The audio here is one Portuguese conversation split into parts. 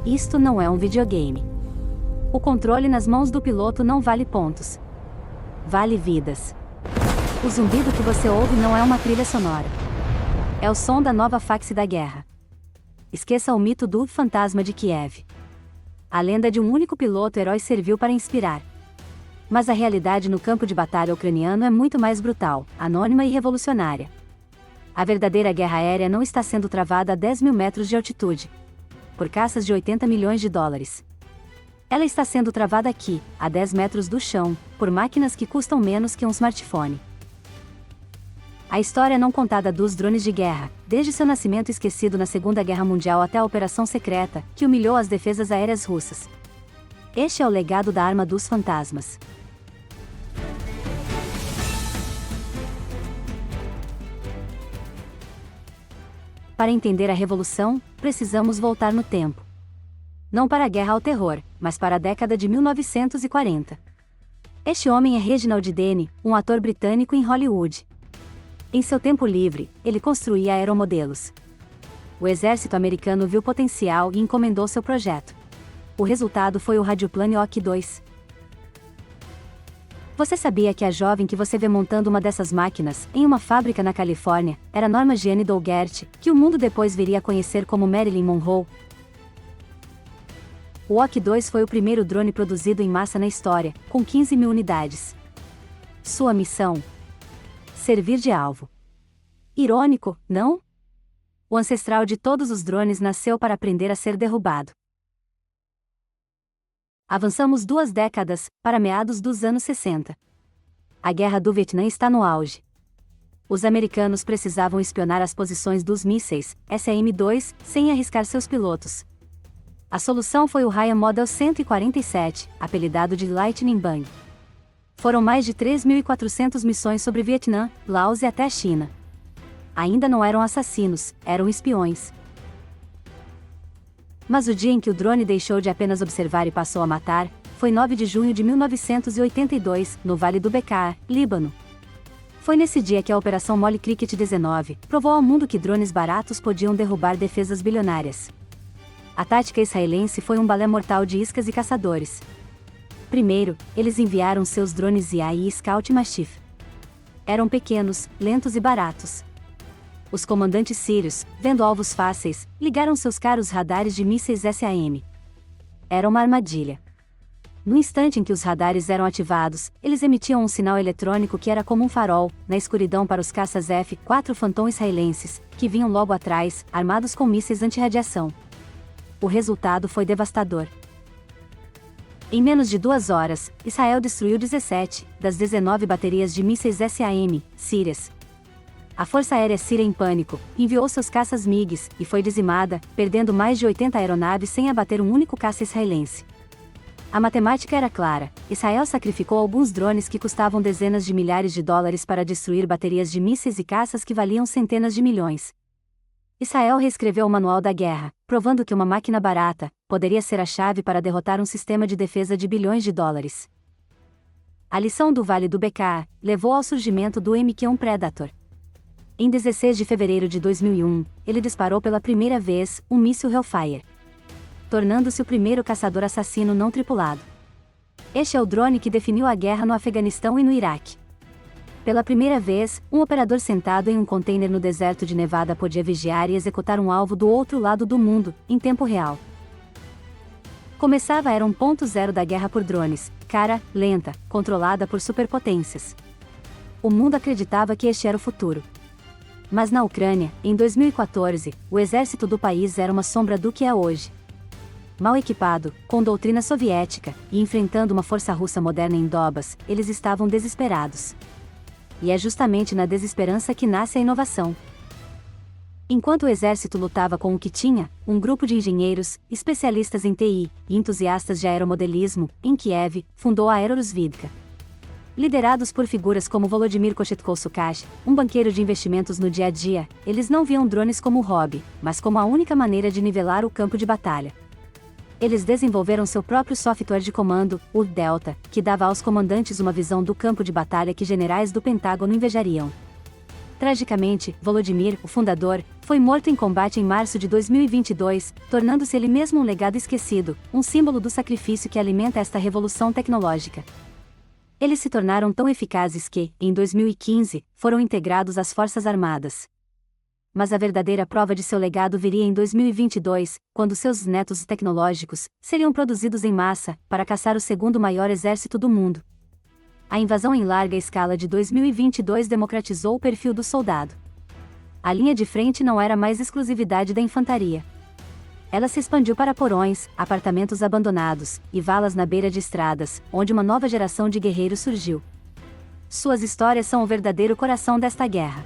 Isto não é um videogame. O controle nas mãos do piloto não vale pontos. Vale vidas. O zumbido que você ouve não é uma trilha sonora. É o som da nova face da guerra. Esqueça o mito do fantasma de Kiev. A lenda de um único piloto herói serviu para inspirar. Mas a realidade no campo de batalha ucraniano é muito mais brutal, anônima e revolucionária. A verdadeira guerra aérea não está sendo travada a 10 mil metros de altitude, por caças de 80 milhões de dólares. Ela está sendo travada aqui, a 10 metros do chão, por máquinas que custam menos que um smartphone. A história não contada dos drones de guerra, desde seu nascimento esquecido na Segunda Guerra Mundial até a operação secreta, que humilhou as defesas aéreas russas. Este é o legado da arma dos fantasmas. Para entender a revolução, precisamos voltar no tempo. Não para a guerra ao terror, mas para a década de 1940. Este homem é Reginald Denny, um ator britânico em Hollywood. Em seu tempo livre, ele construía aeromodelos. O exército americano viu potencial e encomendou seu projeto. O resultado foi o radioplane Hawk-2. Você sabia que a jovem que você vê montando uma dessas máquinas, em uma fábrica na Califórnia, era Norma Jeanne Dougherty, que o mundo depois viria a conhecer como Marilyn Monroe? O Hawk-2 foi o primeiro drone produzido em massa na história, com 15 mil unidades. Sua missão? Servir de alvo. Irônico, não? O ancestral de todos os drones nasceu para aprender a ser derrubado. Avançamos 2 décadas, para meados dos anos 60. A guerra do Vietnã está no auge. Os americanos precisavam espionar as posições dos mísseis SM-2, sem arriscar seus pilotos. A solução foi o Ryan Model 147, apelidado de Lightning Bug. Foram mais de 3.400 missões sobre Vietnã, Laos e até a China. Ainda não eram assassinos, eram espiões. Mas o dia em que o drone deixou de apenas observar e passou a matar, foi 9 de junho de 1982, no Vale do Bekaa, Líbano. Foi nesse dia que a Operação Molly Cricket 19 provou ao mundo que drones baratos podiam derrubar defesas bilionárias. A tática israelense foi um balé mortal de iscas e caçadores. Primeiro, eles enviaram seus drones IA e Scout Mastiff. Eram pequenos, lentos e baratos. Os comandantes sírios, vendo alvos fáceis, ligaram seus caros radares de mísseis SAM. Era uma armadilha. No instante em que os radares eram ativados, eles emitiam um sinal eletrônico que era como um farol, na escuridão para os caças F-4 Phantom israelenses, que vinham logo atrás, armados com mísseis antirradiação. O resultado foi devastador. Em menos de 2 horas, Israel destruiu 17 das 19 baterias de mísseis SAM sírias. A Força Aérea Síria, em pânico, enviou seus caças MiGs e foi dizimada, perdendo mais de 80 aeronaves sem abater um único caça israelense. A matemática era clara: Israel sacrificou alguns drones que custavam dezenas de milhares de dólares para destruir baterias de mísseis e caças que valiam centenas de milhões. Israel reescreveu o manual da guerra, provando que uma máquina barata poderia ser a chave para derrotar um sistema de defesa de bilhões de dólares. A lição do Vale do Bekaa levou ao surgimento do MQ-1 Predator. Em 16 de fevereiro de 2001, ele disparou pela primeira vez um míssil Hellfire, tornando-se o primeiro caçador assassino não tripulado. Este é o drone que definiu a guerra no Afeganistão e no Iraque. Pela primeira vez, um operador sentado em um container no deserto de Nevada podia vigiar e executar um alvo do outro lado do mundo, em tempo real. Começava a era 1.0 da guerra por drones, cara, lenta, controlada por superpotências. O mundo acreditava que este era o futuro. Mas na Ucrânia, em 2014, o exército do país era uma sombra do que é hoje. Mal equipado, com doutrina soviética, e enfrentando uma força russa moderna em Donbas, eles estavam desesperados. E é justamente na desesperança que nasce a inovação. Enquanto o exército lutava com o que tinha, um grupo de engenheiros, especialistas em TI e entusiastas de aeromodelismo, em Kiev, fundou a Aerorusvidka. Liderados por figuras como Volodymyr Kochetkov-Sukash, um banqueiro de investimentos no dia a dia, eles não viam drones como hobby, mas como a única maneira de nivelar o campo de batalha. Eles desenvolveram seu próprio software de comando, o Delta, que dava aos comandantes uma visão do campo de batalha que generais do Pentágono invejariam. Tragicamente, Volodymyr, o fundador, foi morto em combate em março de 2022, tornando-se ele mesmo um legado esquecido, um símbolo do sacrifício que alimenta esta revolução tecnológica. Eles se tornaram tão eficazes que, em 2015, foram integrados às Forças Armadas. Mas a verdadeira prova de seu legado viria em 2022, quando seus netos tecnológicos seriam produzidos em massa, para caçar o segundo maior exército do mundo. A invasão em larga escala de 2022 democratizou o perfil do soldado. A linha de frente não era mais exclusividade da infantaria. Ela se expandiu para porões, apartamentos abandonados e valas na beira de estradas, onde uma nova geração de guerreiros surgiu. Suas histórias são o verdadeiro coração desta guerra.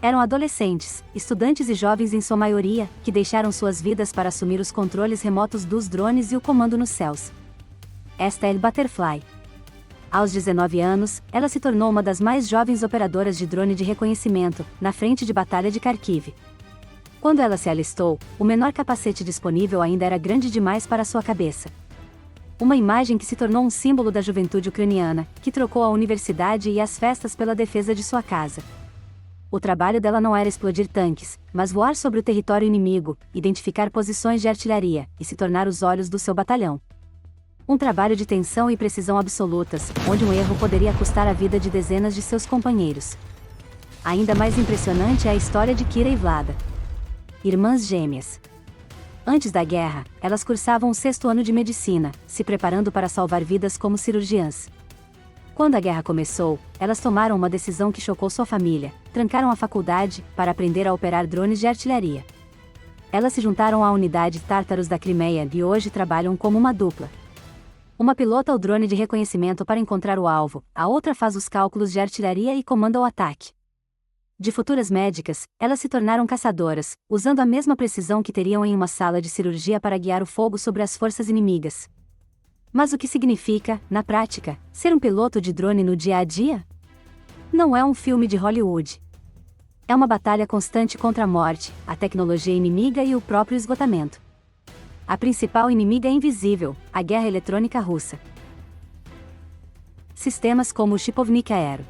Eram adolescentes, estudantes e jovens em sua maioria, que deixaram suas vidas para assumir os controles remotos dos drones e o comando nos céus. Esta é a Butterfly. Aos 19 anos, ela se tornou uma das mais jovens operadoras de drone de reconhecimento, na frente de batalha de Kharkiv. Quando ela se alistou, o menor capacete disponível ainda era grande demais para sua cabeça. Uma imagem que se tornou um símbolo da juventude ucraniana, que trocou a universidade e as festas pela defesa de sua casa. O trabalho dela não era explodir tanques, mas voar sobre o território inimigo, identificar posições de artilharia, e se tornar os olhos do seu batalhão. Um trabalho de tensão e precisão absolutas, onde um erro poderia custar a vida de dezenas de seus companheiros. Ainda mais impressionante é a história de Kira e Vlada. Irmãs gêmeas. Antes da guerra, elas cursavam o 6º ano de medicina, se preparando para salvar vidas como cirurgiãs. Quando a guerra começou, elas tomaram uma decisão que chocou sua família, trancaram a faculdade, para aprender a operar drones de artilharia. Elas se juntaram à unidade Tártaros da Crimeia e hoje trabalham como uma dupla. Uma pilota o drone de reconhecimento para encontrar o alvo, a outra faz os cálculos de artilharia e comanda o ataque. De futuras médicas, elas se tornaram caçadoras, usando a mesma precisão que teriam em uma sala de cirurgia para guiar o fogo sobre as forças inimigas. Mas o que significa, na prática, ser um piloto de drone no dia a dia? Não é um filme de Hollywood. É uma batalha constante contra a morte, a tecnologia inimiga e o próprio esgotamento. A principal inimiga é invisível, a guerra eletrônica russa. Sistemas como o Shipovnik Aero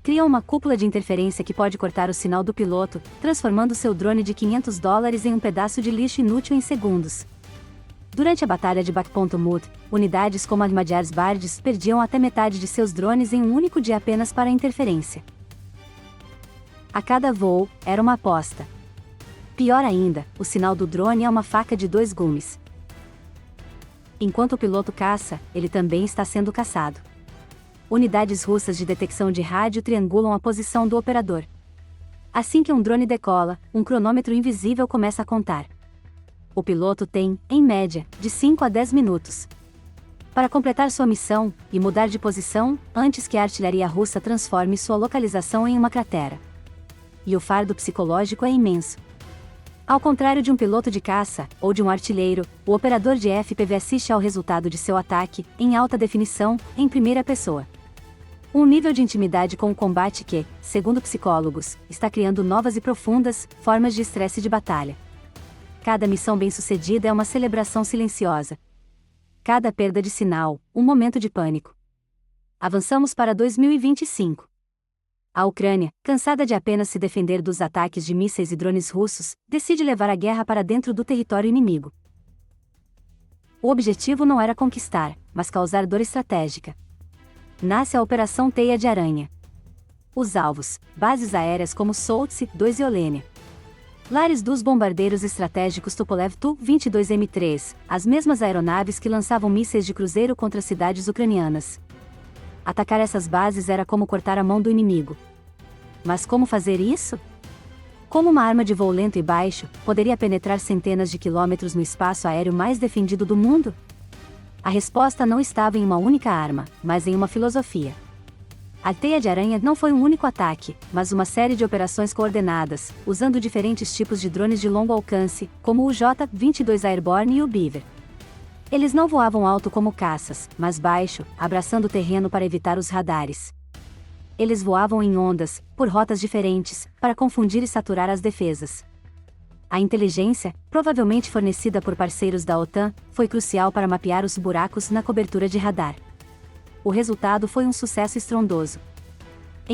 criam uma cúpula de interferência que pode cortar o sinal do piloto, transformando seu drone de $500 em um pedaço de lixo inútil em segundos. Durante a batalha de Bakhmut, unidades como a Madjars Bards perdiam até metade de seus drones em um único dia apenas para a interferência. A cada voo, era uma aposta. Pior ainda, o sinal do drone é uma faca de 2 gumes. Enquanto o piloto caça, ele também está sendo caçado. Unidades russas de detecção de rádio triangulam a posição do operador. Assim que um drone decola, um cronômetro invisível começa a contar. O piloto tem, em média, de 5 a 10 minutos para completar sua missão e mudar de posição, antes que a artilharia russa transforme sua localização em uma cratera. E o fardo psicológico é imenso. Ao contrário de um piloto de caça, ou de um artilheiro, o operador de FPV assiste ao resultado de seu ataque, em alta definição, em primeira pessoa. Um nível de intimidade com o combate que, segundo psicólogos, está criando novas e profundas formas de estresse de batalha. Cada missão bem-sucedida é uma celebração silenciosa. Cada perda de sinal, um momento de pânico. Avançamos para 2025. A Ucrânia, cansada de apenas se defender dos ataques de mísseis e drones russos, decide levar a guerra para dentro do território inimigo. O objetivo não era conquistar, mas causar dor estratégica. Nasce a Operação Teia de Aranha. Os alvos, bases aéreas como Soltsi, 2 e Olenia. Lares dos bombardeiros estratégicos Tupolev Tu-22M3, as mesmas aeronaves que lançavam mísseis de cruzeiro contra cidades ucranianas. Atacar essas bases era como cortar a mão do inimigo. Mas como fazer isso? Como uma arma de voo lento e baixo, poderia penetrar centenas de quilômetros no espaço aéreo mais defendido do mundo? A resposta não estava em uma única arma, mas em uma filosofia. A Teia de Aranha não foi um único ataque, mas uma série de operações coordenadas, usando diferentes tipos de drones de longo alcance, como o J-22 Airborne e o Beaver. Eles não voavam alto como caças, mas baixo, abraçando o terreno para evitar os radares. Eles voavam em ondas, por rotas diferentes, para confundir e saturar as defesas. A inteligência, provavelmente fornecida por parceiros da OTAN, foi crucial para mapear os buracos na cobertura de radar. O resultado foi um sucesso estrondoso.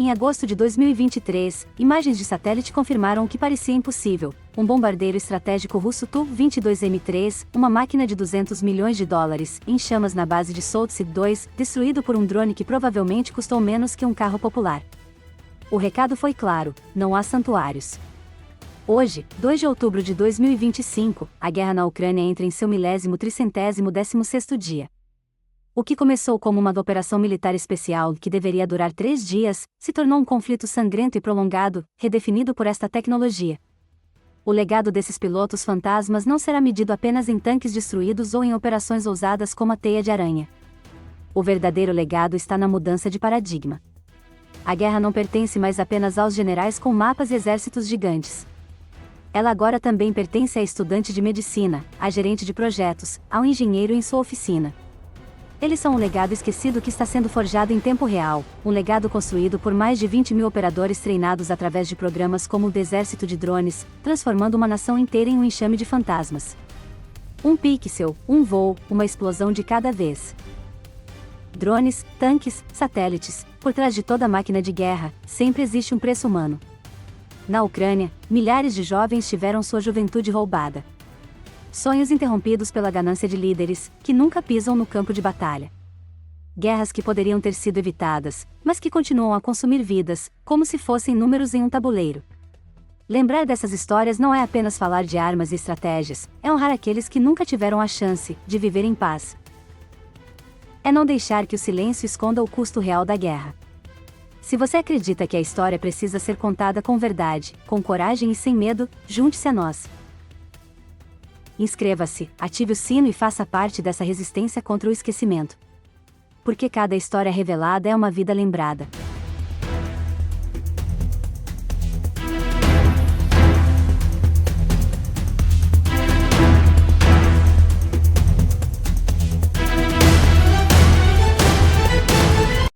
Em agosto de 2023, imagens de satélite confirmaram o que parecia impossível: um bombardeiro estratégico russo Tu-22M3, uma máquina de 200 milhões de dólares, em chamas na base de Soltse-2, destruído por um drone que provavelmente custou menos que um carro popular. O recado foi claro: não há santuários. Hoje, 2 de outubro de 2025, a guerra na Ucrânia entra em seu 1316º dia. O que começou como uma operação militar especial que deveria durar 3 dias, se tornou um conflito sangrento e prolongado, redefinido por esta tecnologia. O legado desses pilotos fantasmas não será medido apenas em tanques destruídos ou em operações ousadas como a Teia de Aranha. O verdadeiro legado está na mudança de paradigma. A guerra não pertence mais apenas aos generais com mapas e exércitos gigantes. Ela agora também pertence a estudante de medicina, a gerente de projetos, ao engenheiro em sua oficina. Eles são um legado esquecido que está sendo forjado em tempo real, um legado construído por mais de 20 mil operadores treinados através de programas como o do Exército de Drones, transformando uma nação inteira em um enxame de fantasmas. Um pixel, um voo, uma explosão de cada vez. Drones, tanques, satélites, por trás de toda máquina de guerra, sempre existe um preço humano. Na Ucrânia, milhares de jovens tiveram sua juventude roubada. Sonhos interrompidos pela ganância de líderes, que nunca pisam no campo de batalha. Guerras que poderiam ter sido evitadas, mas que continuam a consumir vidas, como se fossem números em um tabuleiro. Lembrar dessas histórias não é apenas falar de armas e estratégias, é honrar aqueles que nunca tiveram a chance de viver em paz. É não deixar que o silêncio esconda o custo real da guerra. Se você acredita que a história precisa ser contada com verdade, com coragem e sem medo, junte-se a nós. Inscreva-se, ative o sino e faça parte dessa resistência contra o esquecimento. Porque cada história revelada é uma vida lembrada.